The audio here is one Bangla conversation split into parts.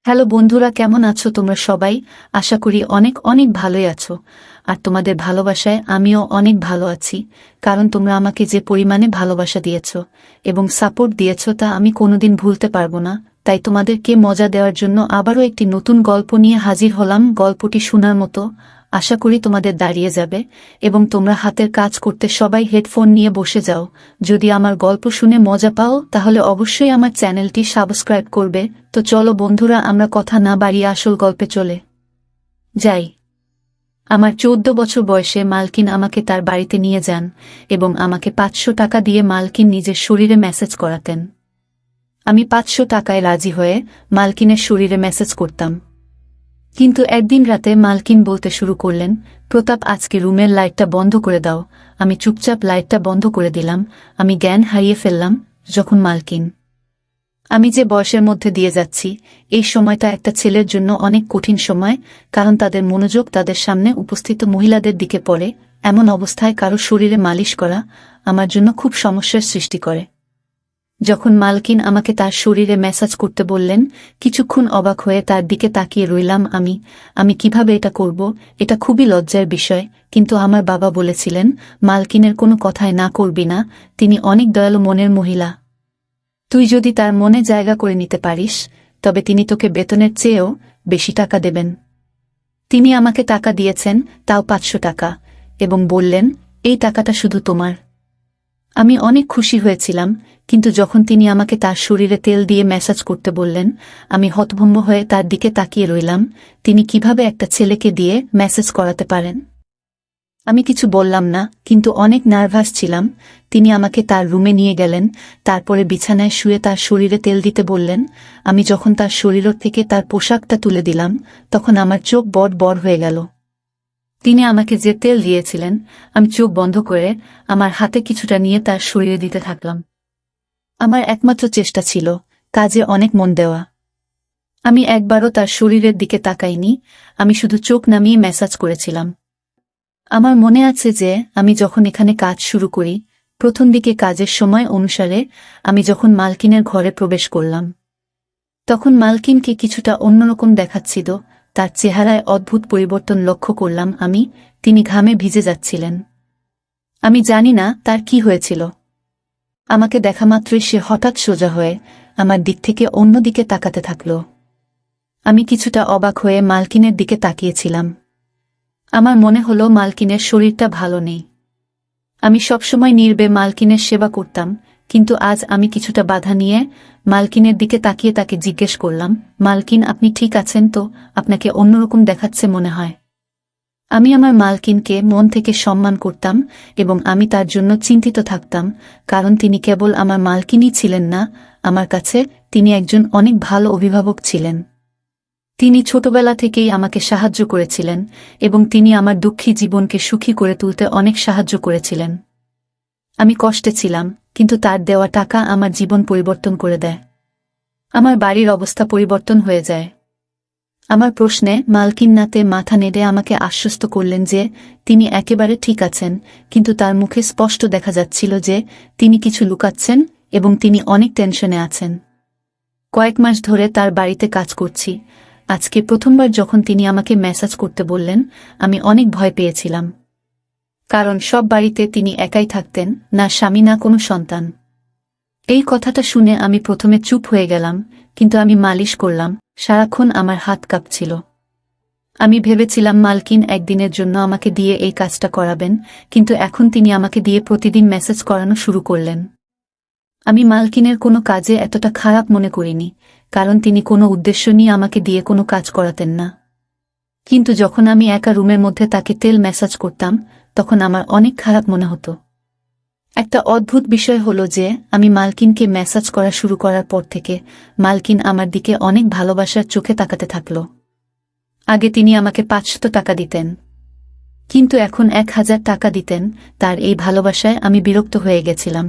হ্যালো বন্ধুরা, কেমন আছো তোমরা সবাই? আশা করি অনেক অনেক ভালোই আছো। আর তোমাদের ভালোবাসায় আমিও অনেক ভালো আছি, কারণ তোমরা আমাকে যে পরিমাণে ভালোবাসা দিয়েছো এবং সাপোর্ট দিয়েছো তা আমি কোনোদিন ভুলতে পারবো না। তাই তোমাদেরকে মজা দেওয়ার জন্য আবারও একটি নতুন গল্প নিয়ে হাজির হলাম। গল্পটি শোনার মতো, আশা করি তোমাদের দাঁড়িয়ে যাবে এবং তোমরা হাতের কাজ করতে সবাই হেডফোন নিয়ে বসে যাও। যদি আমার গল্প শুনে মজা পাও তাহলে অবশ্যই আমার চ্যানেলটি সাবস্ক্রাইব করবে। তো চলো বন্ধুরা, আমরা কথা না বাড়িয়ে আসল গল্পে চলে যাই। আমার 14 বছর বয়সে মালকিন আমাকে তার বাড়িতে নিয়ে যান এবং আমাকে 500 টাকা দিয়ে মালকিন নিজের শরীরে ম্যাসেজ করাতেন। আমি 500 টাকায় রাজি হয়ে মালকিনের শরীরে ম্যাসেজ করতাম। কিন্তু একদিন রাতে মালকিন বলতে শুরু করলেন, প্রতাপ, আজকে রুমের লাইটটা বন্ধ করে দাও। আমি চুপচাপ লাইটটা বন্ধ করে দিলাম। আমি জ্ঞান হারিয়ে ফেললাম যখন মালকিন, আমি যে বয়সের মধ্যে দিয়ে যাচ্ছি, এই সময়টা একটা ছেলের জন্য অনেক কঠিন সময়, কারণ তাদের মনোযোগ তাদের সামনে উপস্থিত মহিলাদের দিকে পড়ে। এমন অবস্থায় কারো শরীরে মালিশ করা আমার জন্য খুব সমস্যার সৃষ্টি করে। যখন মালকিন আমাকে তার শরীরে ম্যাসাজ করতে বললেন, কিছুক্ষণ অবাক হয়ে তার দিকে তাকিয়ে রইলাম। আমি কিভাবে এটা করব? এটা খুবই লজ্জার বিষয়। কিন্তু আমার বাবা বলেছিলেন, মালকিনের কোনো কথায় না করবি না, তিনি অনেক দয়ালু মনের মহিলা। তুই যদি তার মনে জায়গা করে নিতে পারিস, তবে তিনি তোকে বেতনের চেয়েও বেশি টাকা দেবেন। তিনি আমাকে টাকা দিয়েছেন, তাও 500 টাকা, এবং বললেন, এই টাকাটা শুধু তোমার। আমি অনেক খুশি হয়েছিলাম, কিন্তু যখন তিনি আমাকে তার শরীরে তেল দিয়ে ম্যাসাজ করতে বললেন, আমি হতভম্ব হয়ে তার দিকে তাকিয়ে রইলাম। তিনি কিভাবে একটা ছেলেকে দিয়ে ম্যাসাজ করাতে পারেন? আমি কিছু বললাম না, কিন্তু অনেক নার্ভাস ছিলাম। তিনি আমাকে তার রুমে নিয়ে গেলেন, তারপরে বিছানায় শুয়ে তার শরীরে তেল দিতে বললেন। আমি যখন তার শরীর থেকে তার পোশাকটা তুলে দিলাম, তখন আমার চোখ বড় বড় হয়ে গেল। তিনি আমাকে যে তেল দিয়েছিলেন, আমি চোখ বন্ধ করে আমার হাতে কিছুটা নিয়ে তার শরীরে দিতে থাকলাম। আমার একমাত্র চেষ্টা ছিল কাজে অনেক মন দেওয়া। আমি একবারও তার শরীরের দিকে তাকাইনি, আমি শুধু চোখ নামিয়ে ম্যাসাজ করেছিলাম। আমার মনে আছে যে আমি যখন এখানে কাজ শুরু করি, প্রথম দিকে কাজের সময় অনুসারে আমি যখন মালকিনের ঘরে প্রবেশ করলাম, তখন মালকিনকে কিছুটা অন্যরকম দেখাচ্ছিল। তার চেহারায় অদ্ভুত পরিবর্তন লক্ষ্য করলাম আমি। তিনি ঘামে ভিজে যাচ্ছিলেন। আমি জানি না তার কি হয়েছিল। আমাকে দেখামাত্রই সে হঠাৎ সোজা হয়ে আমার দিক থেকে অন্যদিকে তাকাতে থাকল। আমি কিছুটা অবাক হয়ে মালকিনের দিকে তাকিয়েছিলাম। আমার মনে হলো মালকিনের শরীরটা ভালো নেই। আমি সবসময় নীরবে মালকিনের সেবা করতাম, কিন্তু আজ আমি কিছুটা বাধা নিয়ে মালকিনের দিকে তাকিয়ে তাকে জিজ্ঞেস করলাম, মালকিন, আপনি ঠিক আছেন তো? আপনাকে অন্যরকম দেখাচ্ছে মনে হয়। আমি আমার মালকিনকে মন থেকে সম্মান করতাম এবং আমি তার জন্য চিন্তিত থাকতাম, কারণ তিনি কেবল আমার মালকিনই ছিলেন না, আমার কাছে তিনি একজন অনেক ভালো অভিভাবক ছিলেন। তিনি ছোটবেলা থেকেই আমাকে সাহায্য করেছিলেন এবং তিনি আমার দুঃখী জীবনকে সুখী করে তুলতে অনেক সাহায্য করেছিলেন। আমি কষ্টে ছিলাম, কিন্তু তার দেওয়া টাকা আমার জীবন পরিবর্তন করে দেয়। আমার বাড়ির অবস্থা পরিবর্তন হয়ে যায়। আমার প্রশ্নে মালকিন নাতে মাথা নেড়ে আমাকে আশ্বস্ত করলেন যে তিনি একেবারে ঠিক আছেন, কিন্তু তার মুখে স্পষ্ট দেখা যাচ্ছিল যে তিনি কিছু লুকাচ্ছেন এবং তিনি অনেক টেনশনে আছেন। কয়েক মাস ধরে তার বাড়িতে কাজ করছি। আজকে প্রথমবার যখন তিনি আমাকে ম্যাসাজ করতে বললেন, আমি অনেক ভয় পেয়েছিলাম, কারণ সব বাড়িতে তিনি একাই থাকতেন, না স্বামী না কোনো সন্তান। এই কথাটা শুনে আমি প্রথমে চুপ হয়ে গেলাম, কিন্তু আমি মালিশ করলাম, সারাক্ষণ আমার হাত কাঁপছিল। আমি ভেবেছিলাম মালকিন একদিনের জন্য আমাকে দিয়ে এই কাজটা করাবেন, কিন্তু এখন তিনি আমাকে দিয়ে প্রতিদিন মেসেজ করানো শুরু করলেন। আমি মালকিনের কোনো কাজে এতটা খারাপ মনে করিনি, কারণ তিনি কোনো উদ্দেশ্য নিয়ে আমাকে দিয়ে কোনো কাজ করাতেন না। কিন্তু যখন আমি একা রুমের মধ্যে তাকে তেল ম্যাসাজ করতাম, তখন আমার অনেক খারাপ মনে হতো। একটা অদ্ভুত বিষয় হলো যে আমি মালকিনকে ম্যাসাজ করা শুরু করার পর থেকে মালকিন আমার দিকে অনেক ভালোবাসার চোখে তাকাতে থাকল। আগে তিনি আমাকে 500 টাকা দিতেন, কিন্তু এখন 1000 টাকা দিতেন। তার এই ভালোবাসায় আমি বিরক্ত হয়ে গেছিলাম।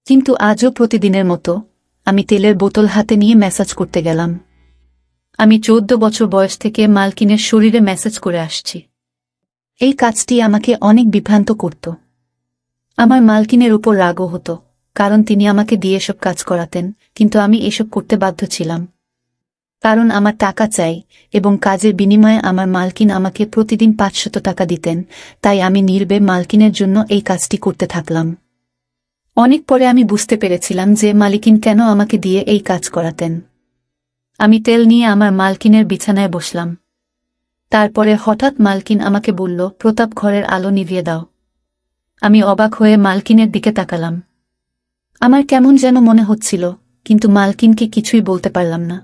কিন্তু আজও প্রতিদিনের মতো আমি তেলের বোতল হাতে নিয়ে ম্যাসাজ করতে গেলাম। আমি 14 বছর বয়স থেকে মালকিনের শরীরে ম্যাসাজ করে আসছি। এই কাজটি আমাকে অনেক বিভ্রান্ত করত। আমার মালকিনের উপর রাগও হতো, কারণ তিনি আমাকে দিয়ে এসব কাজ করাতেন, কিন্তু আমি এসব করতে বাধ্য ছিলাম। কারণ আমার টাকা চাই এবং কাজের বিনিময়ে আমার মালকিন আমাকে প্রতিদিন 500 টাকা দিতেন, তাই আমি নির্বে মালকিনের জন্য এই কাজটি করতে থাকলাম। অনেক পরে আমি বুঝতে পেরেছিলাম যে মালিকিন কেন আমাকে দিয়ে এই কাজ করাতেন। আমি তেল নিয়ে আমার মালকিনের বিছানায় বসলাম। তারপরে হঠাৎ মালকিন আমাকে বলল, প্রতাপ, ঘরের আলো নিভিয়ে দাও। আমি অবাক হয়ে মালকিনের দিকে তাকালাম। আমার কেমন যেন মনে হচ্ছিল, কিন্তু মালকিনকে কিছুই বলতে পারলাম না।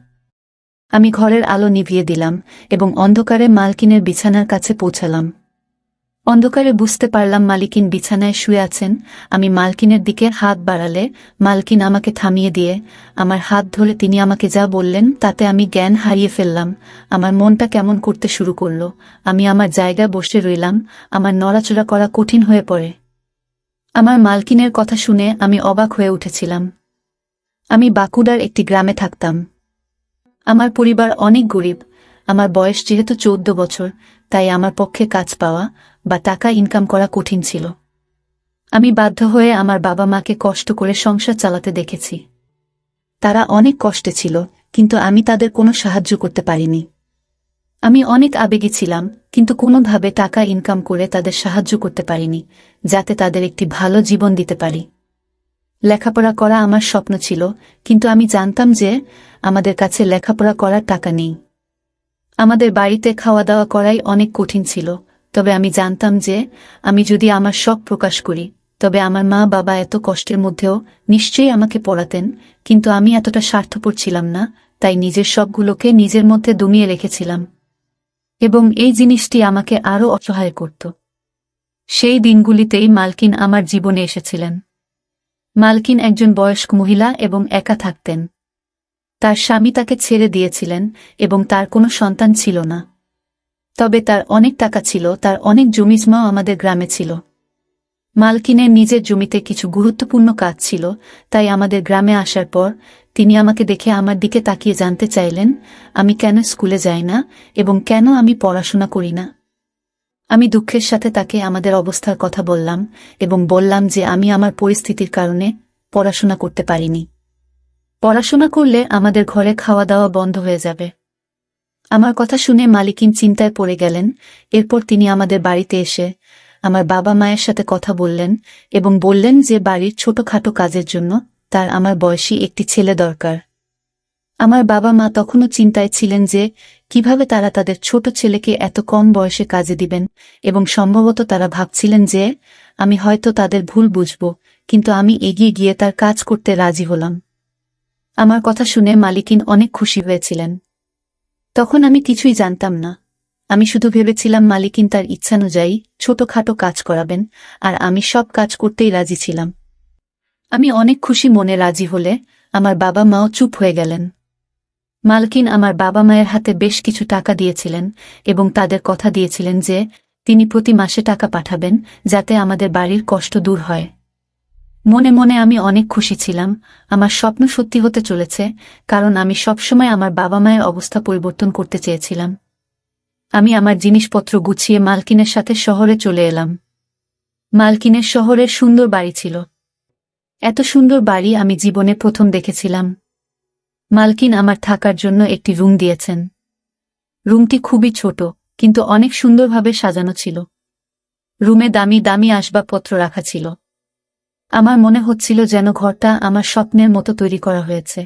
আমি ঘরের আলো নিভিয়ে দিলাম এবং অন্ধকারে মালকিনের বিছানার কাছে পৌঁছালাম। অন্ধকারে বুঝতে পারলাম মালকিন বিছানায় শুয়ে আছেন। আমি মালকিনের দিকে হাত বাড়ালে মালকিন আমাকে থামিয়ে দিয়ে আমার হাত ধরে তিনি আমাকে যা বললেন তাতে আমি জ্ঞান হারিয়ে ফেললাম। আমার মনটা কেমন করতে শুরু করল। আমি আমার জায়গায় বসে রইলাম। আমার নড়াচড়া করা কঠিন হয়ে পড়ে। আমার মালকিনের কথা শুনে আমি অবাক হয়ে উঠেছিলাম। আমি বাঁকুড়ার একটি গ্রামে থাকতাম। আমার পরিবার অনেক গরিব। আমার বয়স যেহেতু 14 বছর, তাই আমার পক্ষে কাজ পাওয়া বা টাকা ইনকাম করা কঠিন ছিল। আমি বাধ্য হয়ে আমার বাবা মাকে কষ্ট করে সংসার চালাতে দেখেছি। তারা অনেক কষ্টে ছিল, কিন্তু আমি তাদের কোনো সাহায্য করতে পারিনি। আমি অনেক আবেগী ছিলাম, কিন্তু কোনোভাবে টাকা ইনকাম করে তাদের সাহায্য করতে পারিনি, যাতে তাদের একটি ভালো জীবন দিতে পারি। লেখাপড়া করা আমার স্বপ্ন ছিল, কিন্তু আমি জানতাম যে আমাদের কাছে লেখাপড়া করার টাকা নেই। আমাদের বাড়িতে খাওয়া দাওয়া করাই অনেক কঠিন ছিল, তবে আমি জানতাম যে আমি যদি আমার শখ প্রকাশ করি তবে আমার মা বাবা এত কষ্টের মধ্যেও নিশ্চয়ই আমাকে পড়াতেন। কিন্তু আমি এতটা স্বার্থপর ছিলাম না, তাই নিজের শখগুলোকে নিজের মধ্যে দমিয়ে রেখেছিলাম এবং এই জিনিসটি আমাকে আরও অসহায় করত। সেই দিনগুলিতেই মালকিন আমার জীবনে এসেছিলেন। মালকিন একজন বয়স্ক মহিলা এবং একা থাকতেন। তার স্বামী তাকে ছেড়ে দিয়েছিলেন এবং তার কোনো সন্তান ছিল না। তবে তার অনেক টাকা ছিল, তার অনেক জমিজমাও আমাদের গ্রামে ছিল। মালকিনের নিজের জমিতে কিছু গুরুত্বপূর্ণ কাজ ছিল, তাই আমাদের গ্রামে আসার পর তিনি আমাকে দেখে আমার দিকে তাকিয়ে জানতে চাইলেন আমি কেন স্কুলে যাই না এবং কেন আমি পড়াশোনা করি না। আমি দুঃখের সাথে তাকে আমাদের অবস্থার কথা বললাম এবং বললাম যে আমি আমার পরিস্থিতির কারণে পড়াশোনা করতে পারিনি। পড়াশোনা করলে আমাদের ঘরে খাওয়া দাওয়া বন্ধ হয়ে যাবে। আমার কথা শুনে মালিকিন চিন্তায় পড়ে গেলেন। এরপর তিনি আমাদের বাড়িতে এসে আমার বাবা মায়ের সাথে কথা বললেন এবং বললেন যে বাড়ির ছোটখাটো কাজের জন্য তার আমার বয়সী একটি ছেলে দরকার। আমার বাবা মা তখনও চিন্তায় ছিলেন যে কিভাবে তারা তাদের ছোট ছেলেকে এত কম বয়সে কাজে দিবেন এবং সম্ভবত তারা ভাবছিলেন যে আমি হয়তো তাদের ভুল বুঝব, কিন্তু আমি এগিয়ে গিয়ে তার কাজ করতে রাজি হলাম। আমার কথা শুনে মালিকিন অনেক খুশি হয়েছিলেন। তখন আমি কিছুই জানতাম না। আমি শুধু ভেবেছিলাম মালিকিন তার ইচ্ছানুযায়ী ছোটখাটো কাজ করাবেন, আর আমি সব কাজ করতেই রাজি ছিলাম। আমি অনেক খুশি মনে রাজি হলে আমার বাবা মাও চুপ হয়ে গেলেন। মালকিন আমার বাবা মায়ের হাতে বেশ কিছু টাকা দিয়েছিলেন এবং তাদের কথা দিয়েছিলেন যে তিনি প্রতি মাসে টাকা পাঠাবেন, যাতে আমাদের বাড়ির কষ্ট দূর হয়। মনে মনে আমি অনেক খুশি ছিলাম। আমার স্বপ্ন সত্যি হতে চলেছে, কারণ আমি সবসময় আমার বাবা মায়ের অবস্থা পরিবর্তন করতে চেয়েছিলাম। আমি আমার জিনিসপত্র গুছিয়ে মালকিনের সাথে শহরে চলে এলাম। মালকিনের শহরের সুন্দর বাড়ি ছিল। এত সুন্দর বাড়ি আমি জীবনে প্রথম দেখেছিলাম। মালকিন আমার থাকার জন্য একটি রুম দিয়েছেন। রুমটি খুবই ছোট, কিন্তু অনেক সুন্দরভাবে সাজানো ছিল। রুমে দামি দামি আসবাবপত্র রাখা ছিল। আমার মনে হচ্ছিল যেন ঘরটা আমার স্বপ্নের মতো তৈরি করা হয়েছে।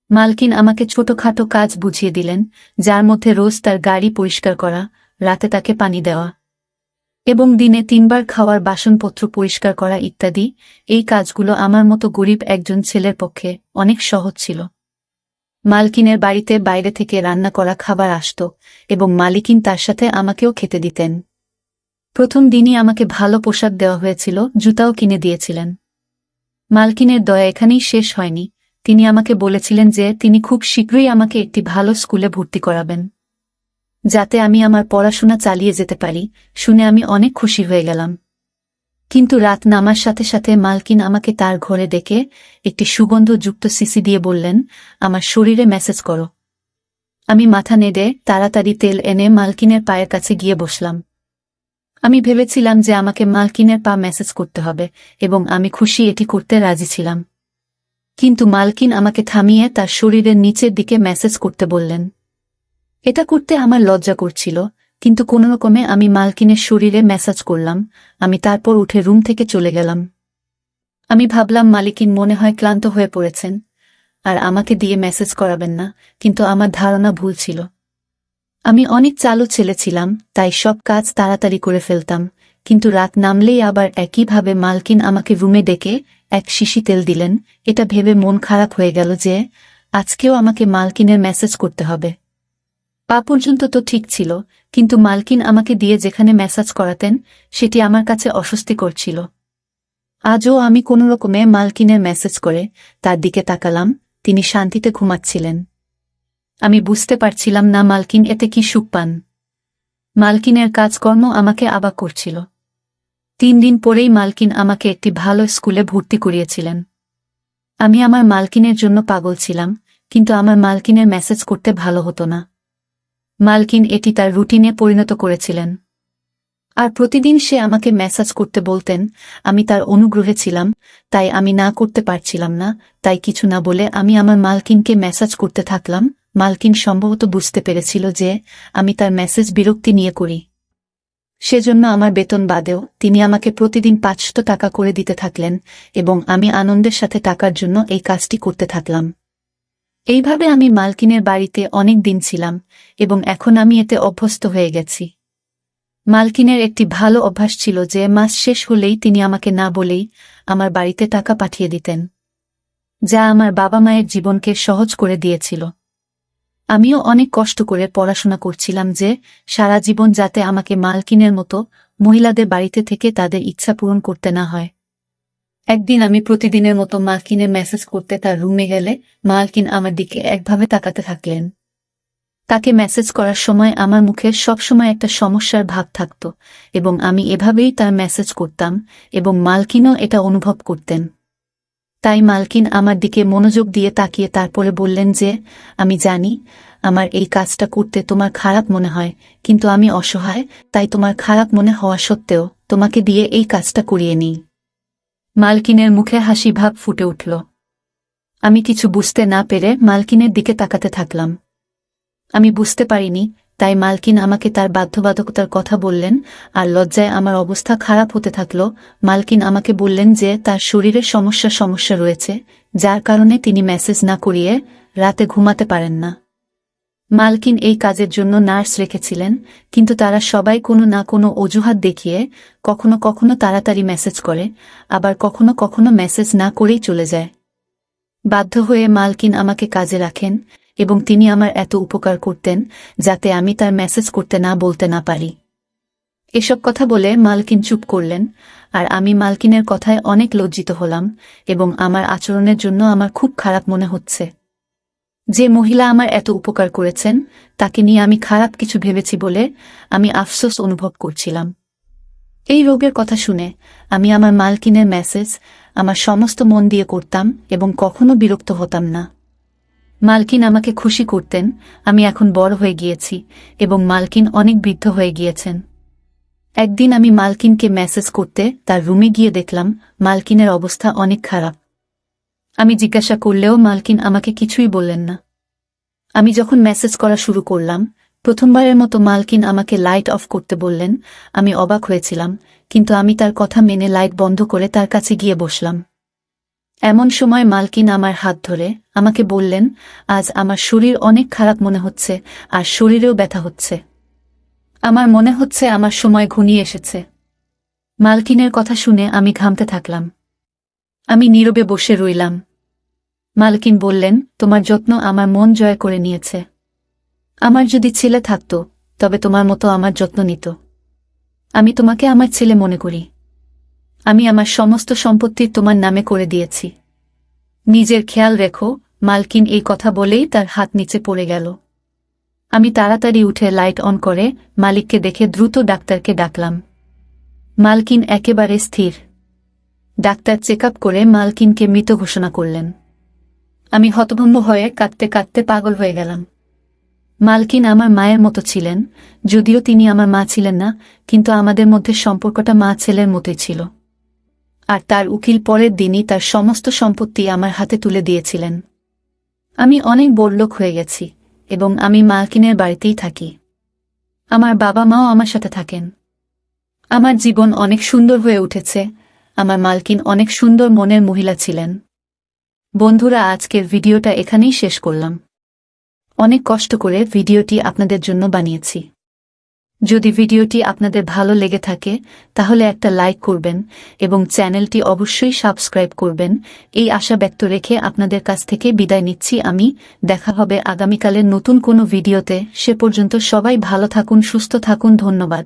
মালকিন আমাকে ছোটখাটো কাজ বুঝিয়ে দিলেন, যার মধ্যে রোজ তার গাড়ি পরিষ্কার করা, রাতে তাকে পানি দেওয়া এবং দিনে 3 বার খাওয়ার বাসনপত্র পরিষ্কার করা ইত্যাদি। এই কাজগুলো আমার মতো গরিব একজন ছেলের পক্ষে অনেক সহজ ছিল। মালকিনের বাড়িতে বাইরে থেকে রান্না করা খাবার আসত এবং মালিকিন তার সাথে আমাকেও খেতে দিতেন। প্রথম দিনই আমাকে ভালো পোশাক দেওয়া হয়েছিল, জুতাও কিনে দিয়েছিলেন। মালকিনের দয়া এখানেই শেষ হয়নি। তিনি আমাকে বলেছিলেন যে তিনি খুব শীঘ্রই আমাকে একটি ভালো স্কুলে ভর্তি করাবেন, যাতে আমি আমার পড়াশোনা চালিয়ে যেতে পারি। শুনে আমি অনেক খুশি হয়ে গেলাম। কিন্তু রাত নামার সাথে সাথে মালকিন আমাকে তার ঘরে ডেকে একটি সুগন্ধযুক্ত সিসি দিয়ে বললেন, আমার শরীরে মেসেজ করো। আমি মাথা নেড়ে তাড়াতাড়ি তেল এনে মালকিনের পায়ের কাছে গিয়ে বসলাম। আমি ভেবেছিলাম যে আমাকে মালকিনের পা মেসেজ করতে হবে এবং আমি খুশি এটি করতে রাজি ছিলাম। কিন্তু মালকিন আমাকে থামিয়ে তার শরীরের নিচের দিকে মেসেজ করতে বললেন। এটা করতে আমার লজ্জা করছিল, কিন্তু কোনোরকমে আমি মালকিনের শরীরে মেসাজ করলাম। আমি তারপর উঠে রুম থেকে চলে গেলাম। আমি ভাবলাম মালিকিন মনে হয় ক্লান্ত হয়ে পড়েছেন আর আমাকে দিয়ে মেসেজ করাবেন না, কিন্তু আমার ধারণা ভুল ছিল। আমি অনেক চালু ছেলে ছিলাম, তাই সব কাজ তাড়াতাড়ি করে ফেলতাম, কিন্তু রাত নামলেই আবার একইভাবে মালকিন আমাকে রুমে ডেকে এক শিশি তেল দিলেন। এটা ভেবে মন খারাপ হয়ে গেল যে আজকেও আমাকে মালকিনের মেসেজ করতে হবে। পা পর্যন্ত তো ঠিক ছিল, কিন্তু মালকিন আমাকে দিয়ে যেখানে মেসাজ করাতেন সেটি আমার কাছে অস্বস্তিকর ছিল। আজও আমি কোনোরকমে মালকিনের মেসেজ করে তার দিকে তাকালাম। তিনি শান্তিতে ঘুমাচ্ছিলেন। আমি বুঝতে পারছিলাম না মালকিন এতে কি সুখ পান। মালকিনের কাজকর্ম আমাকে অবাক করছিল। 3 দিন পরেই মালকিন আমাকে একটি ভালো স্কুলে ভর্তি করিয়েছিলেন। আমি আমার মালকিনের জন্য পাগল ছিলাম, কিন্তু আমার মালকিনের মেসেজ করতে ভালো হতো না। মালকিন এটি তার রুটিনে পরিণত করেছিলেন, আর প্রতিদিন সে আমাকে মেসেজ করতে বলতেন। আমি তার অনুগ্রহে ছিলাম, তাই আমি না করতে পারছিলাম না। তাই কিছু না বলে আমি আমার মালকিনকে মেসেজ করতে থাকলাম। মালকিন সম্ভবত বুঝতে পেরেছিল যে আমি তার মেসেজ বিরক্তি নিয়ে করি, সেজন্য আমার বেতন বাদেও তিনি আমাকে প্রতিদিন 500 টাকা করে দিতে থাকলেন, এবং আমি আনন্দের সাথে টাকার জন্য এই কাজটি করতে থাকলাম। এইভাবে আমি মালকিনের বাড়িতে অনেক দিন ছিলাম, এবং এখন আমি এতে অভ্যস্ত হয়ে গেছি। মালকিনের একটি ভালো অভ্যাস ছিল যে মাস শেষ হলেই তিনি আমাকে না বলেই আমার বাড়িতে টাকা পাঠিয়ে দিতেন, যা আমার বাবা মায়ের জীবনকে সহজ করে দিয়েছিল। আমিও অনেক কষ্ট করে পড়াশোনা করছিলাম যে সারা জীবন যাতে আমাকে মালকিনের মতো মহিলাদের বাড়িতে থেকে তাদের ইচ্ছা পূরণ করতে না হয়। একদিন আমি প্রতিদিনের মতো মালকিনের মেসেজ করতে তার রুমে গেলে মালকিন আমার দিকে একভাবে তাকাতে থাকলেন। তাকে মেসেজ করার সময় আমার মুখে সবসময় একটা সমস্যার ভাব থাকত, এবং আমি এভাবেই তার মেসেজ করতাম, এবং মালকিনও এটা অনুভব করতেন। তাই মালকিন আমার দিকে মনোযোগ দিয়ে তাকিয়ে তারপরে বললেন যে আমি জানি আমার এই কাজটা করতে তোমার খারাপ মনে হয়, কিন্তু আমি অসহায়, তাই তোমার খারাপ মনে হওয়া সত্ত্বেও তোমাকে দিয়ে এই কাজটা করিয়ে নিই। মালকিনের মুখে হাসি ভাব ফুটে উঠল। আমি কিছু বুঝতে না পেরে মালকিনের দিকে তাকাতে থাকলাম। আমি বুঝতে পারিনি, তাই মালকিন আমাকে তার বাধ্যবাধকতার কথা বললেন, আর লজ্জায় আমার অবস্থা খারাপ হতে থাকল। মালকিন আমাকে বললেন যে তার শরীরে সমস্যা রয়েছে, যার কারণে তিনি মেসেজ না করিয়ে রাতে ঘুমাতে পারেন না। মালকিন এই কাজের জন্য নার্স রেখেছিলেন, কিন্তু তারা সবাই কোনো না কোনো অজুহাত দেখিয়ে কখনো কখনো তাড়াতাড়ি মেসেজ করে, আবার কখনো কখনো মেসেজ না করেই চলে যায়। বাধ্য হয়ে মালকিন আমাকে কাজে রাখেন, এবং তিনি আমার এত উপকার করতেন যাতে আমি তার মেসেজ করতে না বলতে না পারি। এসব কথা বলে মালকিন চুপ করলেন, আর আমি মালকিনের কথায় অনেক লজ্জিত হলাম, এবং আমার আচরণের জন্য আমার খুব খারাপ মনে হচ্ছে। যে মহিলা আমার এত উপকার করেছেন তাকে নিয়ে আমি খারাপ কিছু ভেবেছি বলে আমি আফসোস অনুভব করছিলাম। এই রোগের কথা শুনে আমি আমার মালকিনের মেসেজ আমার সমস্ত মন দিয়ে করতাম এবং কখনো বিরক্ত হতাম না। মালকিন আমাকে খুশি করতেন। আমি এখন বড় হয়ে গিয়েছি এবং মালকিন অনেক বৃদ্ধ হয়ে গিয়েছেন। একদিন আমি মালকিনকে মেসেজ করতে তার রুমে গিয়ে দেখলাম মালকিনের অবস্থা অনেক খারাপ। আমি জিজ্ঞাসা করলেও মালকিন আমাকে কিছুই বললেন না। আমি যখন মেসেজ করা শুরু করলাম, প্রথমবারের মতো মালকিন আমাকে লাইট অফ করতে বললেন। আমি অবাক হয়েছিলাম, কিন্তু আমি তার কথা মেনে লাইট বন্ধ করে তার কাছে গিয়ে বসলাম। এমন সময় মালকিন আমার হাত ধরে আমাকে বললেন, আজ আমার শরীর অনেক খারাপ মনে হচ্ছে, আর শরীরেও ব্যথা হচ্ছে। আমার মনে হচ্ছে আমার সময় ঘনিয়ে এসেছে। মালকিনের কথা শুনে আমি ঘামতে থাকলাম। আমি নীরবে বসে রইলাম। মালকিন বললেন, তোমার যত্ন আমার মন জয় করে নিয়েছে। আমার যদি ছেলে থাকত তবে তোমার মতো আমার যত্ন নিত। আমি তোমাকে আমার ছেলে মনে করি। আমি আমার সমস্ত সম্পত্তি তোমার নামে করে দিয়েছি। নিজের খেয়াল রেখো। মালকিন এই কথা বলেই তার হাত নিচে পড়ে গেল। আমি তাড়াতাড়ি উঠে লাইট অন করে মালিককে দেখে দ্রুত ডাক্তারকে ডাকলাম। মালকিন একেবারে স্থির। ডাক্তার চেক আপ করে মালকিনকে মৃত ঘোষণা করলেন। আমি হতভম্ব হয়ে কাঁদতে কাঁদতে পাগল হয়ে গেলাম। মালকিন আমার মায়ের মতো ছিলেন, যদিও তিনি আমার মা ছিলেন না, কিন্তু আমাদের মধ্যে সম্পর্কটা মা ছেলের মতোই ছিল। আর তার উকিল পরের দিনই তার সমস্ত সম্পত্তি আমার হাতে তুলে দিয়েছিলেন। আমি অনেক বড়লোক হয়ে গেছি এবং আমি মালকিনের বাড়িতেই থাকি। আমার বাবা মাও আমার সাথে থাকেন। আমার জীবন অনেক সুন্দর হয়ে উঠেছে। আমার মালকিন অনেক সুন্দর মনের মহিলা ছিলেন। বন্ধুরা, আজকের ভিডিওটা এখানেই শেষ করলাম। অনেক কষ্ট করে ভিডিওটি আপনাদের জন্য বানিয়েছি। যদি ভিডিওটি আপনাদের ভালো লেগে থাকে তাহলে একটা লাইক করবেন এবং চ্যানেলটি অবশ্যই সাবস্ক্রাইব করবেন। এই আশা ব্যক্ত রেখে আপনাদের কাছ থেকে বিদায় নিচ্ছি আমি। দেখা হবে আগামীকালের নতুন কোনো ভিডিওতে। সে পর্যন্ত সবাই ভালো থাকুন, সুস্থ থাকুন। ধন্যবাদ।